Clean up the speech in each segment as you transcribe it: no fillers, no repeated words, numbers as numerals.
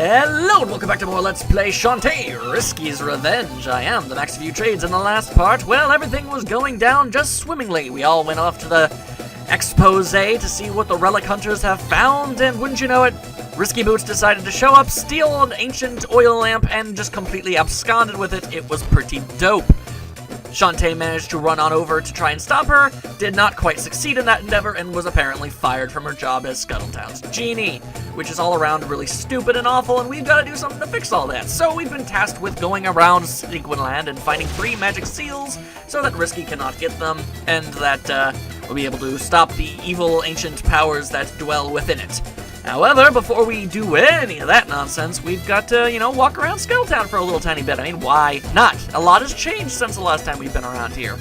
Hello and welcome back to more Let's Play Shantae, Risky's Revenge. I am the max view trades in the last part. Well, everything was going down just swimmingly. We all went off to the expose to see what the relic hunters have found, and wouldn't you know it, Risky Boots decided to show up, steal an ancient oil lamp, and just completely absconded with it. It was pretty dope. Shantae managed to run on over to try and stop her, did not quite succeed in that endeavor, and was apparently fired from her job as Scuttletown's genie, which is all around really stupid and awful, and we've got to do something to fix all that. So we've been tasked with going around Sequinland and finding 3 magic seals so that Risky cannot get them, and that we'll be able to stop the evil ancient powers that dwell within it. However, before we do any of that nonsense, we've got to, walk around Scuttletown for a little tiny bit. I mean, why not? A lot has changed since the last time we've been around here.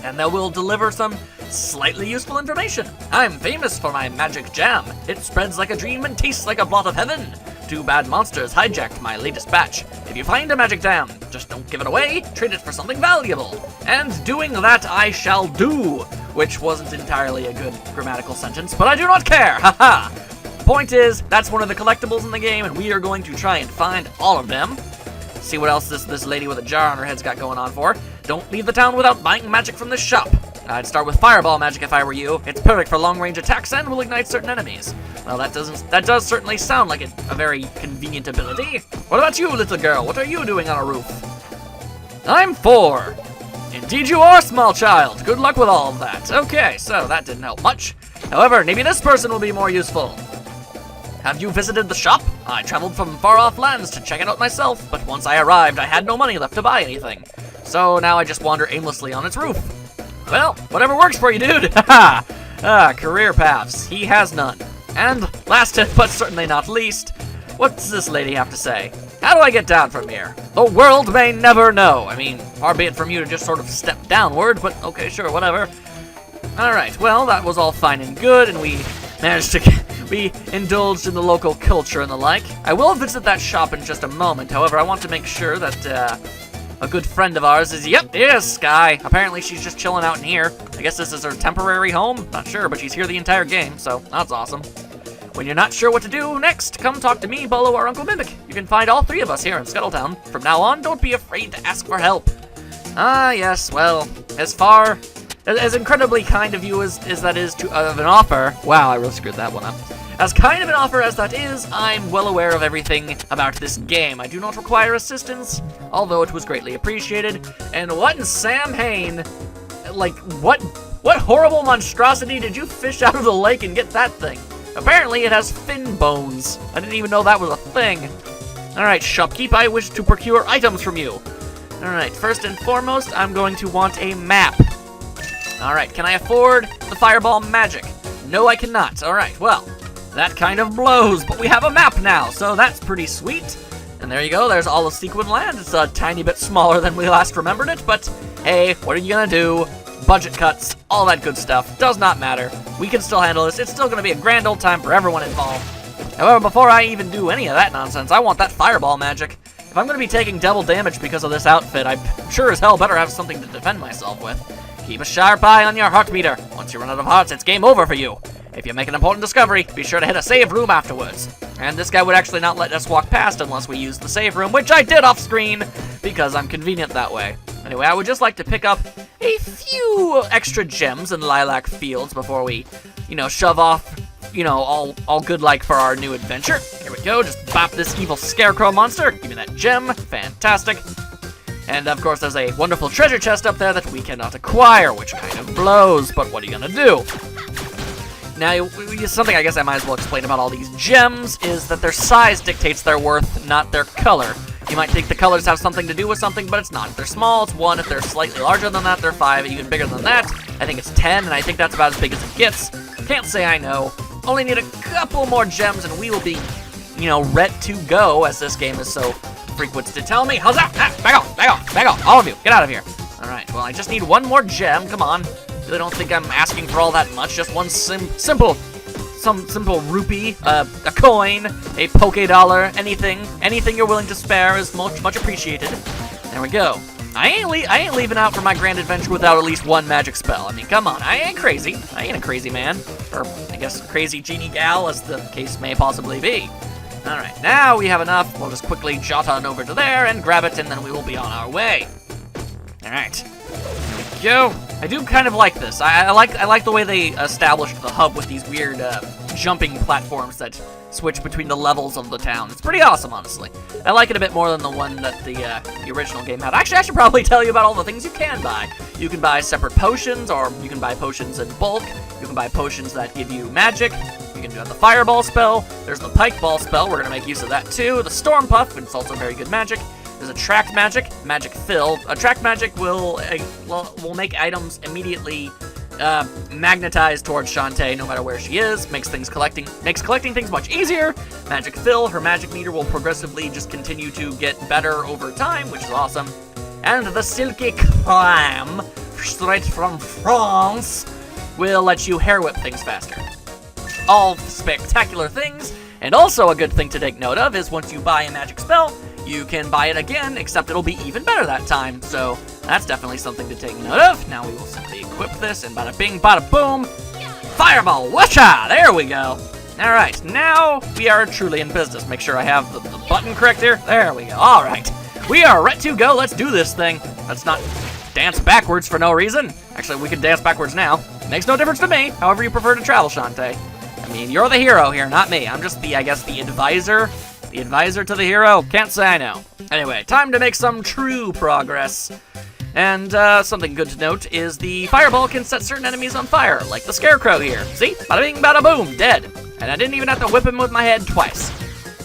And that will deliver some slightly useful information. I'm famous for my magic jam. It spreads like a dream and tastes like a blot of heaven. 2 bad monsters hijacked my latest batch. If you find a magic jam, just don't give it away, trade it for something valuable. And doing that I shall do. Which wasn't entirely a good grammatical sentence, but I do not care, haha. Point is, that's one of the collectibles in the game, and we are going to try and find all of them. See what else this lady with a jar on her head's got going on for. Don't leave the town without buying magic from the shop. I'd start with fireball magic if I were you. It's perfect for long-range attacks and will ignite certain enemies. Well, that does certainly sound like a very convenient ability. What about you, little girl? What are you doing on a roof? I'm 4. Indeed you are, small child. Good luck with all of that. Okay, so that didn't help much. However, maybe this person will be more useful. Have you visited the shop? I traveled from far-off lands to check it out myself, but once I arrived, I had no money left to buy anything. So now I just wander aimlessly on its roof. Well, whatever works for you, dude. Haha. Career paths. He has none. And last but certainly not least, what does this lady have to say? How do I get down from here? The world may never know. I mean, far be it from you to just sort of step downward, but okay, sure, whatever. Alright, well, that was all fine and good, and we managed to... We indulged in the local culture and the like. I will visit that shop in just a moment. However, I want to make sure that a good friend of ours is... Yep, here's Sky. Apparently she's just chilling out in here. I guess this is her temporary home? Not sure, but she's here the entire game, so that's awesome. When you're not sure what to do next, come talk to me, Bolo, or Uncle Mimic. You can find all 3 of us here in Scuttletown. From now on, don't be afraid to ask for help. Ah, yes, well, as incredibly kind of you as that is of an offer... Wow, I really screwed that one up. As kind of an offer as that is, I'm well aware of everything about this game. I do not require assistance, although it was greatly appreciated. And what in Sam Hain, like, what horrible monstrosity did you fish out of the lake and get that thing? Apparently it has fin bones. I didn't even know that was a thing. Alright, shopkeep, I wish to procure items from you. Alright, first and foremost, I'm going to want a map. Alright, can I afford the fireball magic? No, I cannot. Alright, well... That kind of blows, but we have a map now, so that's pretty sweet. And there you go, there's all of Sequinland. It's a tiny bit smaller than we last remembered it, but hey, what are you gonna do? Budget cuts, all that good stuff, does not matter. We can still handle this. It's still gonna be a grand old time for everyone involved. However, before I even do any of that nonsense, I want that fireball magic. If I'm gonna be taking double damage because of this outfit, I sure as hell better have something to defend myself with. Keep a sharp eye on your heart meter. Once you run out of hearts, it's game over for you. If you make an important discovery, be sure to hit a save room afterwards. And this guy would actually not let us walk past unless we use the save room, which I did off screen, because I'm convenient that way. Anyway, I would just like to pick up a few extra gems in Lilac Fields before we, shove off, all good like for our new adventure. Here we go, just bop this evil scarecrow monster. Give me that gem, fantastic. And of course there's a wonderful treasure chest up there that we cannot acquire, which kind of blows, but what are you gonna do? Now, something I guess I might as well explain about all these gems is that their size dictates their worth, not their color. You might think the colors have something to do with something, but it's not. If they're small, it's 1. If they're slightly larger than that, they're 5. Even bigger than that, I think it's 10, and I think that's about as big as it gets. Can't say I know. Only need a couple more gems, and we will be, ready to go, as this game is so frequent to tell me. How's that? Ah, back off, all of you, get out of here. All right, well, I just need 1 more gem, come on. Really don't think I'm asking for all that much, just one simple rupee, a coin, a poke dollar, anything you're willing to spare is much appreciated. There we go. I ain't leaving out for my grand adventure without at least 1 magic spell. I mean, come on, I ain't crazy. I ain't a crazy man, or I guess crazy genie gal, as the case may possibly be. Alright, now we have enough. We'll just quickly jot on over to there and grab it, and then we will be on our way. Alright, here we go. I do kind of like this. I like the way they established the hub with these weird jumping platforms that switch between the levels of the town. It's pretty awesome, honestly. I like it a bit more than the one that the original game had. Actually, I should probably tell you about all the things you can buy. You can buy separate potions, or you can buy potions in bulk. You can buy potions that give you magic. You can do the fireball spell. There's the pike ball spell. We're gonna make use of that too. The storm puff, it's also very good magic. There's attract magic, magic fill. Attract magic will make items immediately magnetized towards Shantae no matter where she is. Makes collecting things much easier. Magic fill, her magic meter will progressively just continue to get better over time, which is awesome. And the silky clam, straight from France, will let you hair whip things faster. All spectacular things, and also a good thing to take note of is once you buy a magic spell, you can buy it again, except it'll be even better that time, so that's definitely something to take note of. Now we will simply equip this, and bada bing, bada boom, fireball, whatcha, there we go. Alright, now we are truly in business. Make sure I have the button correct here, there we go, alright. We are ready to go, let's do this thing. Let's not dance backwards for no reason. Actually, we can dance backwards now. Makes no difference to me, however you prefer to travel, Shantae. I mean, you're the hero here, not me. I'm just the advisor. The advisor to the hero? Can't say I know. Anyway, time to make some true progress. And something good to note is the fireball can set certain enemies on fire, like the scarecrow here. See? Bada bing, bada boom, dead. And I didn't even have to whip him with my head twice.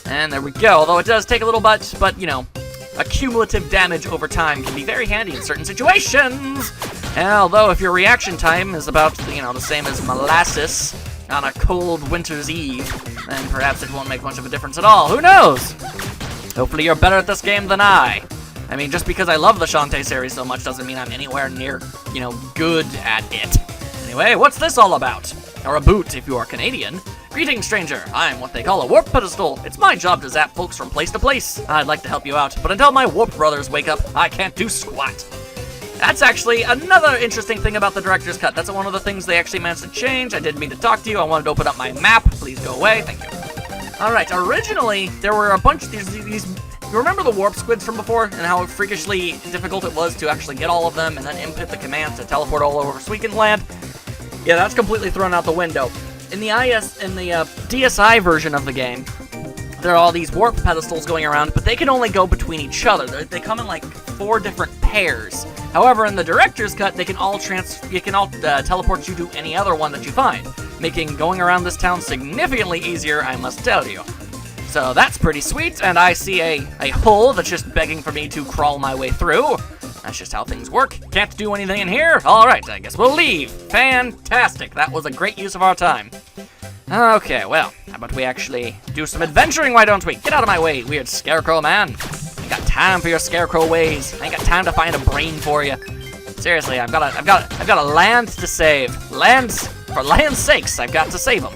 And there we go, although it does take a little bit, but you know, accumulative damage over time can be very handy in certain situations. And although if your reaction time is about, you know, the same as molasses on a cold winter's eve, then perhaps it won't make much of a difference at all. Who knows? Hopefully you're better at this game than I. I mean, just because I love the Shantae series so much doesn't mean I'm anywhere near, you know, good at it. Anyway, what's this all about? Or a boot if you are Canadian. Greetings, stranger. I'm what they call a warp pedestal. It's my job to zap folks from place to place. I'd like to help you out, but until my warp brothers wake up, I can't do squat. That's actually another interesting thing about the director's cut. That's one of the things they actually managed to change. I didn't mean to talk to you. I wanted to open up my map. Please go away. Thank you. Alright, originally, there were a bunch of these... You remember the warp squids from before? And how freakishly difficult it was to actually get all of them and then input the commands to teleport all over Suicune Land? Yeah, that's completely thrown out the window. In the DSi version of the game, there are all these warp pedestals going around, but they can only go between each other. They come in like 4 different pairs. However, in the director's cut, they can all teleport you to any other one that you find, making going around this town significantly easier, I must tell you. So that's pretty sweet, and I see a hole that's just begging for me to crawl my way through. That's just how things work. Can't do anything in here? Alright, I guess we'll leave. Fantastic. That was a great use of our time. Okay, well, how about we actually do some adventuring, why don't we? Get out of my way, weird scarecrow man. I ain't got time for your scarecrow ways. I ain't got time to find a brain for you. Seriously, I've got a land to save. For land's sakes, I've got to save them.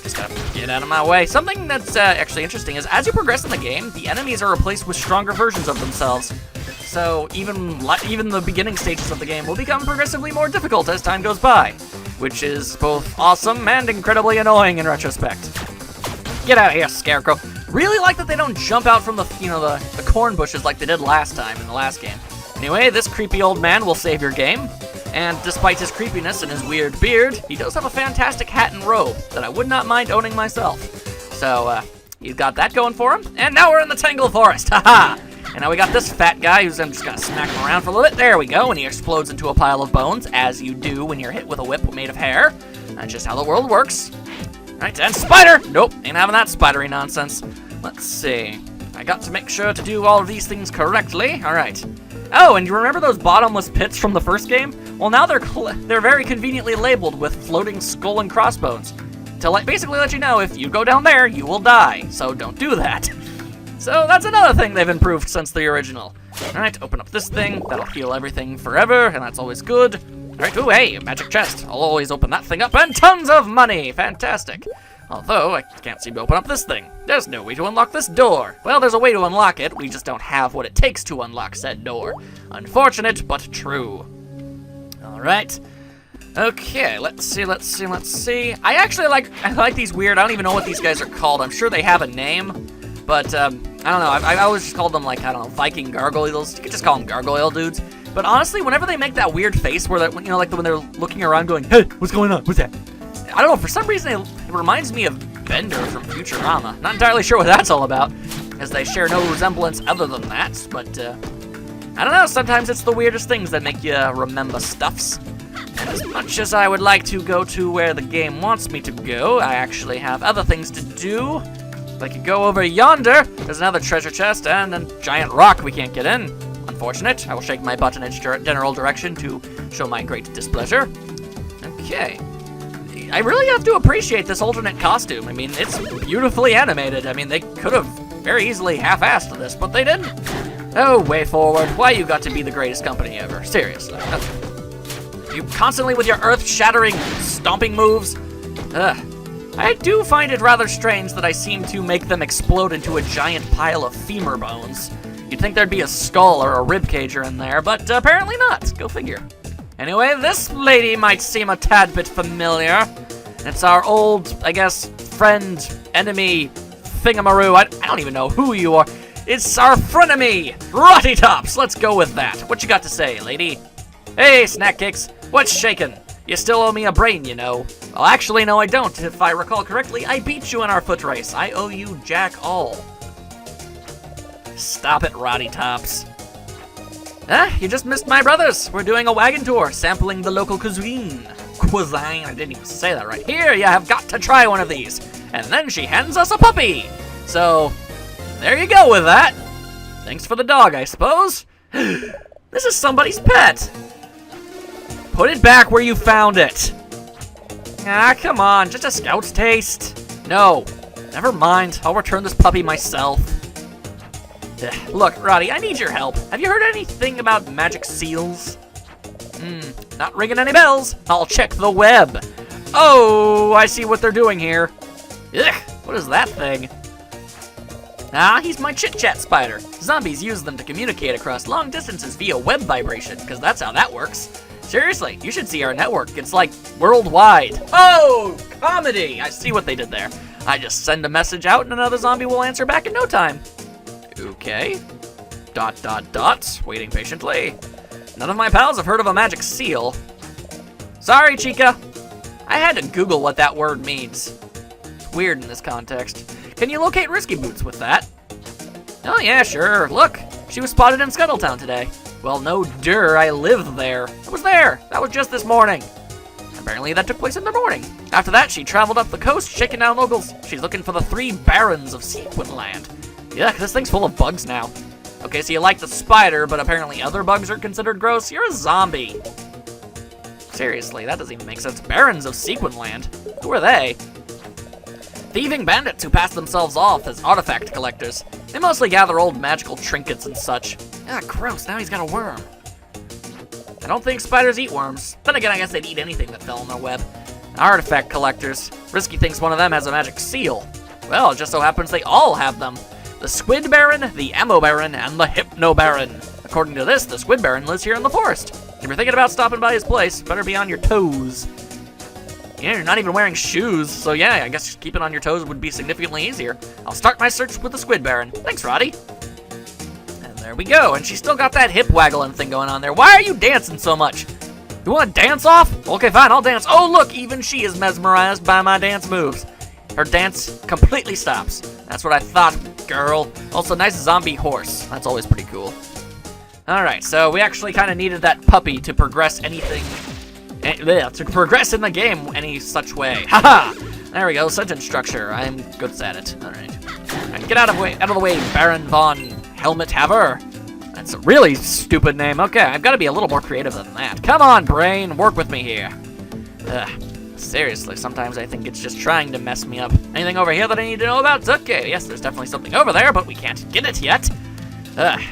Just gotta get out of my way. Something that's actually interesting is as you progress in the game, the enemies are replaced with stronger versions of themselves. So even the beginning stages of the game will become progressively more difficult as time goes by, which is both awesome and incredibly annoying in retrospect. Get out of here, Scarecrow. Really like that they don't jump out from the corn bushes like they did last time in the last game. Anyway, this creepy old man will save your game, and despite his creepiness and his weird beard, he does have a fantastic hat and robe that I would not mind owning myself. So, he's got that going for him, and now we're in the Tangle Forest, haha! And now we got this fat guy who's I'm just gonna smack him around for a little bit. There we go, and he explodes into a pile of bones, as you do when you're hit with a whip made of hair. That's just how the world works. Alright, and spider! Nope, ain't having that spidery nonsense. Let's see. I got to make sure to do all of these things correctly. Alright. Oh, and you remember those bottomless pits from the first game? Well, now they're very conveniently labeled with floating skull and crossbones to basically let you know if you go down there, you will die. So don't do that. So that's another thing they've improved since the original. Alright, open up this thing. That'll heal everything forever, and that's always good. Alright, ooh, hey, a magic chest. I'll always open that thing up, and tons of money! Fantastic. Although, I can't seem to open up this thing. There's no way to unlock this door. Well, there's a way to unlock it. We just don't have what it takes to unlock said door. Unfortunate, but true. Alright. Okay, let's see. I actually like these weird, I don't even know what these guys are called. I'm sure they have a name, but, I don't know. I always just called them, like, I don't know, Viking gargoyles. You could just call them gargoyle dudes. But honestly, whenever they make that weird face where, you know, like when they're looking around going, hey, what's going on? What's that? I don't know, for some reason it reminds me of Bender from Futurama. Not entirely sure what that's all about, as they share no resemblance other than that, but, I don't know, sometimes it's the weirdest things that make you remember stuffs. And as much as I would like to go to where the game wants me to go, I actually have other things to do. I could go over yonder. There's another treasure chest and a giant rock we can't get in. Unfortunate. I will shake my butt in its general direction to show my great displeasure. Okay. I really have to appreciate this alternate costume. I mean, it's beautifully animated. I mean, they could have very easily half-assed this, but they didn't. Oh, way forward. Why you got to be the greatest company ever? Seriously. You constantly with your earth-shattering stomping moves? Ugh. I do find it rather strange that I seem to make them explode into a giant pile of femur bones. You'd think there'd be a skull or a ribcager in there, but apparently not. Go figure. Anyway, this lady might seem a tad bit familiar. It's our old, I guess, friend, enemy, thingamaroo. I don't even know who you are. It's our frenemy, Rotty Tops. Let's go with that. What you got to say, lady? Hey, Snack Cakes. What's shaking? You still owe me a brain, you know. Well, actually, no, I don't. If I recall correctly, I beat you in our foot race. I owe you jack all. Stop it, Rotty Tops. You just missed my brothers. We're doing a wagon tour, sampling the local cuisine. I didn't even say that right. Here, you have got to try one of these. And then she hands us a puppy. So, there you go with that. Thanks for the dog, I suppose. This is somebody's pet. Put it back where you found it. Ah, come on, just a scout's taste. No, never mind. I'll return this puppy myself. Look, Roddy, I need your help. Have you heard anything about magic seals? Not ringing any bells. I'll check the web. Oh, I see what they're doing here. Ugh, what is that thing? Ah, he's my chit-chat spider. Zombies use them to communicate across long distances via web vibration, because that's how that works. Seriously, you should see our network. It's like worldwide. Oh, comedy! I see what they did there. I just send a message out and another zombie will answer back in no time. Okay. ... Waiting patiently. None of my pals have heard of a magic seal. Sorry, Chica. I had to Google what that word means. It's weird in this context. Can you locate Risky Boots with that? Oh yeah, sure. Look, she was spotted in Scuttletown today. Well, no dur, I live there. I was there. That was just this morning. Apparently that took place in the morning. After that, she traveled up the coast, shaking down locals. She's looking for the 3 barons of Sequinland. Yuck, this thing's full of bugs now. Okay, so you like the spider, but apparently other bugs are considered gross? You're a zombie. Seriously, that doesn't even make sense. Barons of Sequinland? Who are they? Thieving bandits who pass themselves off as artifact collectors. They mostly gather old magical trinkets and such. Ah, gross, now he's got a worm. I don't think spiders eat worms. Then again, I guess they'd eat anything that fell in their web. Artifact collectors. Risky thinks one of them has a magic seal. Well, it just so happens they all have them. The Squid Baron, the Ammo Baron, and the Hypno Baron. According to this, the Squid Baron lives here in the forest. If you're thinking about stopping by his place, better be on your toes. Yeah, you're not even wearing shoes, so yeah, I guess keeping on your toes would be significantly easier. I'll start my search with the Squid Baron. Thanks, Roddy. And there we go, and she's still got that hip waggling thing going on there. Why are you dancing so much? You want to dance off? Okay, fine, I'll dance. Oh, look, even she is mesmerized by my dance moves. Her dance completely stops. That's what I thought, girl. Also, nice zombie horse. That's always pretty cool. Alright, so we actually kind of needed that puppy to progress anything... to progress in the game any such way. Haha! There we go, sentence structure. I'm good at it. Alright. Right, get out of the way, Baron von Helmet Haver. That's a really stupid name. Okay, I've got to be a little more creative than that. Come on, brain, work with me here. Seriously, sometimes I think it's just trying to mess me up. Anything over here that I need to know about? Okay, yes, there's definitely something over there, but we can't get it yet.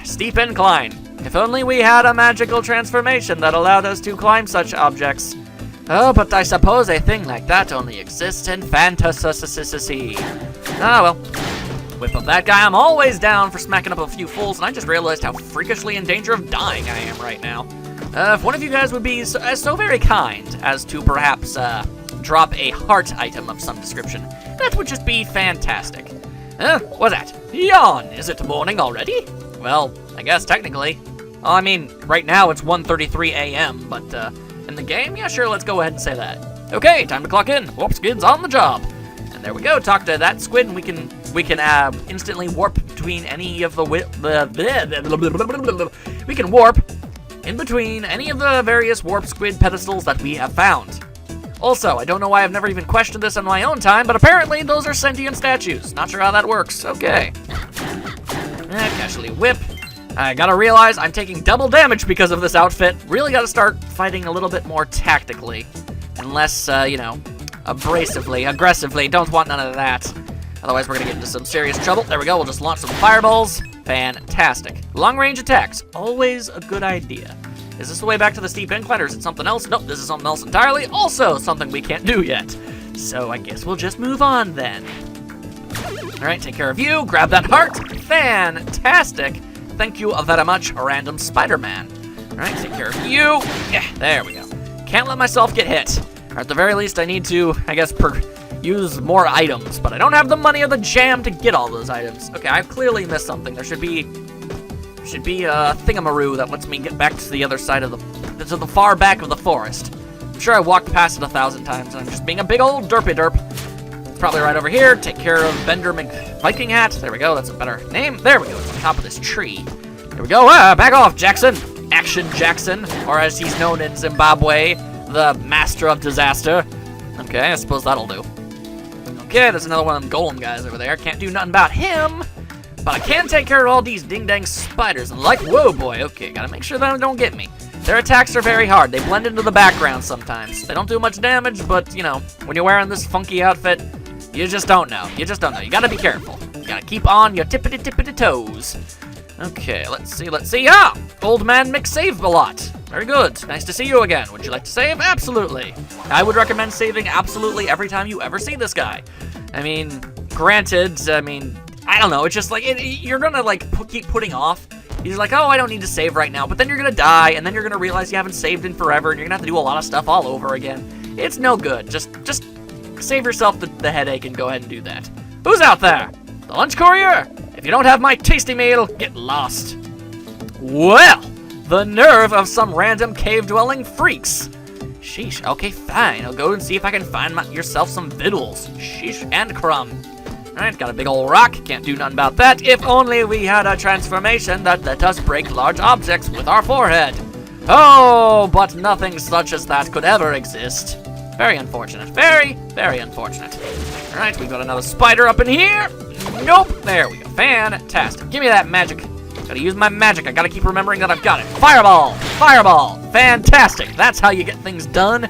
Steep incline. If only we had a magical transformation that allowed us to climb such objects. Oh, but I suppose a thing like that only exists in fantasy. Ah, well. Whip up that guy. I'm always down for smacking up a few fools, and I just realized how freakishly in danger of dying I am right now. If one of you guys would be so very kind as to perhaps drop a heart item of some description, that would just be fantastic. What's that? Yawn! Is it morning already? Well, I guess technically. Well, I mean, right now it's 1:33 a.m., but in the game, yeah, sure, let's go ahead and say that. Okay, time to clock in. Warp Squid's on the job. And there we go, talk to that squid, and we can instantly warp between any of we can warp in between any of the various warp squid pedestals that we have found. Also, I don't know why I've never even questioned this on my own time, but apparently those are sentient statues. Not sure how that works. Okay. Casually whip. I gotta realize I'm taking double damage because of this outfit. Really gotta start fighting a little bit more tactically. And less, abrasively, aggressively. Don't want none of that. Otherwise, we're gonna get into some serious trouble. There we go. We'll just launch some fireballs. Fantastic. Long-range attacks. Always a good idea. Is this the way back to the steep incline, or is it something else? Nope, this is something else entirely. Also, something we can't do yet. So I guess we'll just move on then. All right, take care of you. Grab that heart. Fantastic. Thank you very much, random Spider-Man. All right, take care of you. Yeah, there we go. Can't let myself get hit. Or at the very least, I need to, I guess, use more items, but I don't have the money or the jam to get all those items. Okay, I've clearly missed something. There should be a thingamaroo that lets me get back to the other side of to the far back of the forest. I'm sure I walked past it 1,000 times, and I'm just being a big old derpy derp. It's probably right over here. Take care of Bender McViking Hat. There we go. That's a better name. There we go. It's on top of this tree. There we go. Back off, Jackson. Action Jackson, or as he's known in Zimbabwe, the Master of Disaster. Okay, I suppose that'll do. Okay, there's another one of them golem guys over there. Can't do nothing about him. But I can take care of all these ding-dang spiders, and whoa boy, okay, gotta make sure that they don't get me. Their attacks are very hard. They blend into the background sometimes. They don't do much damage, but, when you're wearing this funky outfit, you just don't know. You just don't know. You gotta be careful. You gotta keep on your tippity-tippity toes. Okay, let's see. Old man McSave-a-lot. Very good. Nice to see you again. Would you like to save? Absolutely. I would recommend saving absolutely every time you ever see this guy. I mean, granted, I don't know, it's just you're gonna keep putting off. You're like, oh, I don't need to save right now, but then you're gonna die, and then you're gonna realize you haven't saved in forever, and you're gonna have to do a lot of stuff all over again. It's no good. Just save yourself the headache and go ahead and do that. Who's out there? The lunch courier? If you don't have my tasty meal, get lost. Well, the nerve of some random cave-dwelling freaks. Sheesh, okay, fine. I'll go and see if I can find yourself some victuals. Sheesh, and crumb. Alright, got a big old rock. Can't do nothing about that. If only we had a transformation that let us break large objects with our forehead. Oh, but nothing such as that could ever exist. Very unfortunate. Very, very unfortunate. Alright, we've got another spider up in here. Nope. There we go. Fantastic. Give me that magic. Gotta use my magic. I gotta keep remembering that I've got it. Fireball! Fireball! Fantastic. That's how you get things done.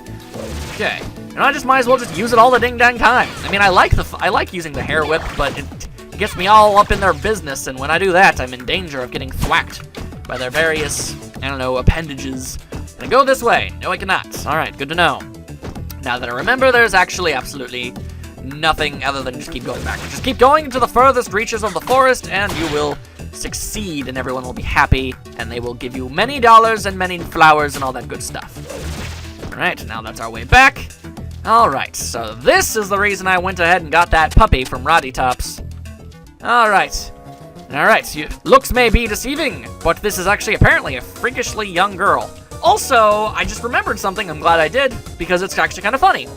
Okay. I just might as well just use it all the ding-dang time. I mean, I like using the hair whip, but it gets me all up in their business, and when I do that, I'm in danger of getting thwacked by their various, appendages. Can I go this way? No, I cannot. All right, good to know. Now that I remember, there's actually absolutely nothing other than just keep going back. Just keep going to the furthest reaches of the forest, and you will succeed, and everyone will be happy, and they will give you many dollars and many flowers and all that good stuff. All right, now that's our way back. Alright, so this is the reason I went ahead and got that puppy from Roddy Tops. Alright, looks may be deceiving, but this is actually apparently a freakishly young girl. Also, I just remembered something, I'm glad I did, because it's actually kind of funny.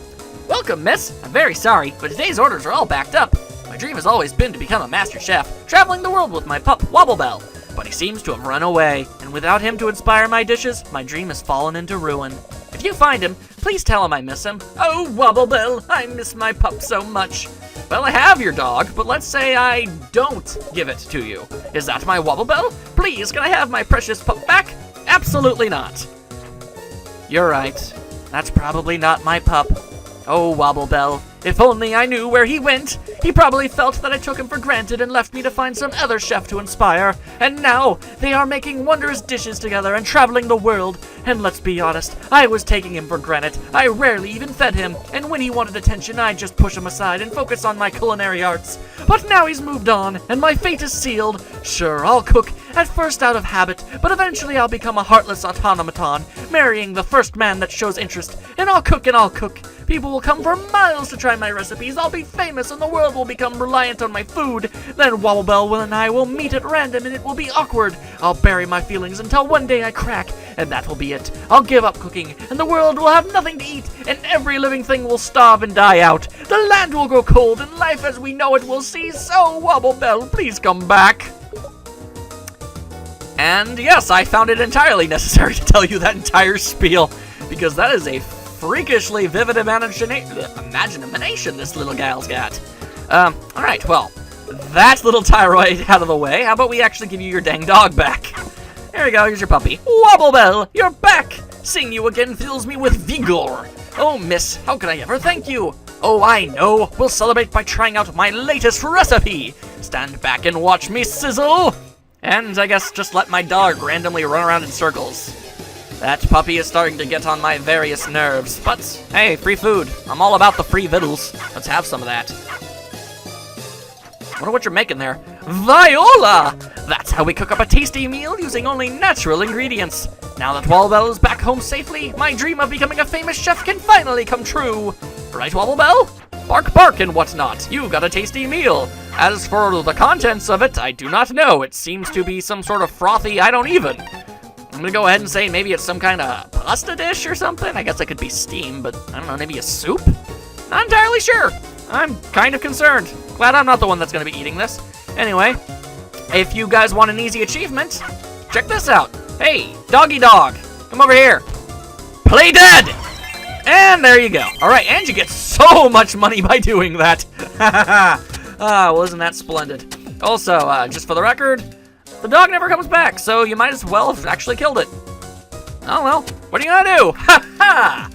Welcome, miss. I'm very sorry, but today's orders are all backed up. My dream has always been to become a master chef, traveling the world with my pup, Wobblebell. But he seems to have run away, and without him to inspire my dishes, my dream has fallen into ruin. If you find him, please tell him I miss him. Oh, Wobblebell, I miss my pup so much. Well, I have your dog, but let's say I don't give it to you. Is that my Wobblebell? Please, can I have my precious pup back? Absolutely not. You're right. That's probably not my pup. Oh, Wobblebell, if only I knew where he went. He probably felt that I took him for granted and left me to find some other chef to inspire. And now, they are making wondrous dishes together and traveling the world. And let's be honest, I was taking him for granted. I rarely even fed him, and when he wanted attention, I'd just push him aside and focus on my culinary arts. But now he's moved on, and my fate is sealed. Sure, I'll cook at first out of habit, but eventually I'll become a heartless automaton, marrying the first man that shows interest, and I'll cook and I'll cook. People will come for miles to try my recipes, I'll be famous and the world will become reliant on my food. Then Wobblebell and I will meet at random and it will be awkward. I'll bury my feelings until one day I crack, and that will be it. I'll give up cooking, and the world will have nothing to eat, and every living thing will starve and die out. The land will grow cold, and life as we know it will cease. So, Wobblebell, please come back. And yes, I found it entirely necessary to tell you that entire spiel, because that is a freakishly vivid imagination this little gal's got. Alright, well, that little tirade out of the way, how about we actually give you your dang dog back? There you go, here's your puppy. Wobblebell, you're back! Seeing you again fills me with vigor. Oh, miss, how can I ever thank you? Oh, I know, we'll celebrate by trying out my latest recipe. Stand back and watch me sizzle. And I guess just let my dog randomly run around in circles. That puppy is starting to get on my various nerves, but hey, free food. I'm all about the free vittles. Let's have some of that. Wonder what you're making there. Viola! That's how we cook up a tasty meal using only natural ingredients. Now that Wobblebell is back home safely, my dream of becoming a famous chef can finally come true. Right, Wobblebell? Bark, bark, and whatnot. You got a tasty meal. As for the contents of it, I do not know. It seems to be some sort of frothy I don't even. I'm gonna go ahead and say maybe it's some kind of pasta dish or something. I guess it could be steam, but I don't know, maybe a soup? Not entirely sure. I'm kind of concerned. Glad I'm not the one that's gonna be eating this. Anyway, if you guys want an easy achievement, check this out. Hey, doggy dog, come over here. Play dead! And there you go. Alright, and you get so much money by doing that. Well, isn't that splendid? Also, just for the record, the dog never comes back, so you might as well have actually killed it. Oh well, what are you gonna do? Ha ha!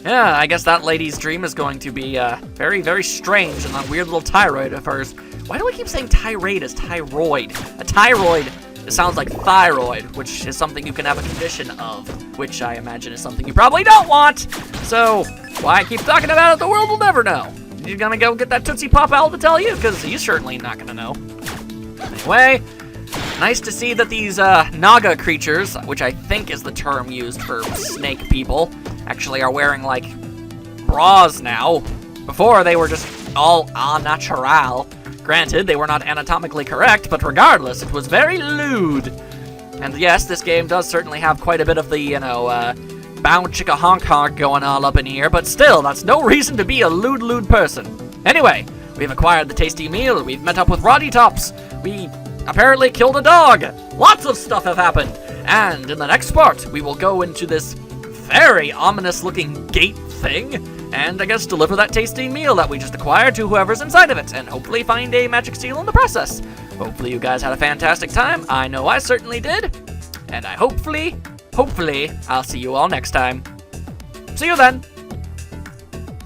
Yeah, I guess that lady's dream is going to be very, very strange and that weird little tirade of hers. Why do I keep saying tirade as tyroid? A tyroid, it sounds like thyroid, which is something you can have a condition of, which I imagine is something you probably don't want. So, why I keep talking about it, the world will never know. You gonna go get that Tootsie Pop Owl to tell you? Because he's certainly not gonna know. Anyway, nice to see that these Naga creatures, which I think is the term used for snake people, actually are wearing, like, bras now. Before, they were just all au natural. Granted, they were not anatomically correct, but regardless, it was very lewd. And yes, this game does certainly have quite a bit of the, you know, bound chicka honk honk going all up in here, but still, that's no reason to be a lewd person. Anyway, we've acquired the tasty meal, we've met up with Roddy Tops, we apparently killed a dog, lots of stuff have happened, and in the next part, we will go into this very ominous-looking gate thing, and I guess deliver that tasty meal that we just acquired to whoever's inside of it, and hopefully find a magic seal in the process. Hopefully you guys had a fantastic time, I know I certainly did, and hopefully, I'll see you all next time. See you then!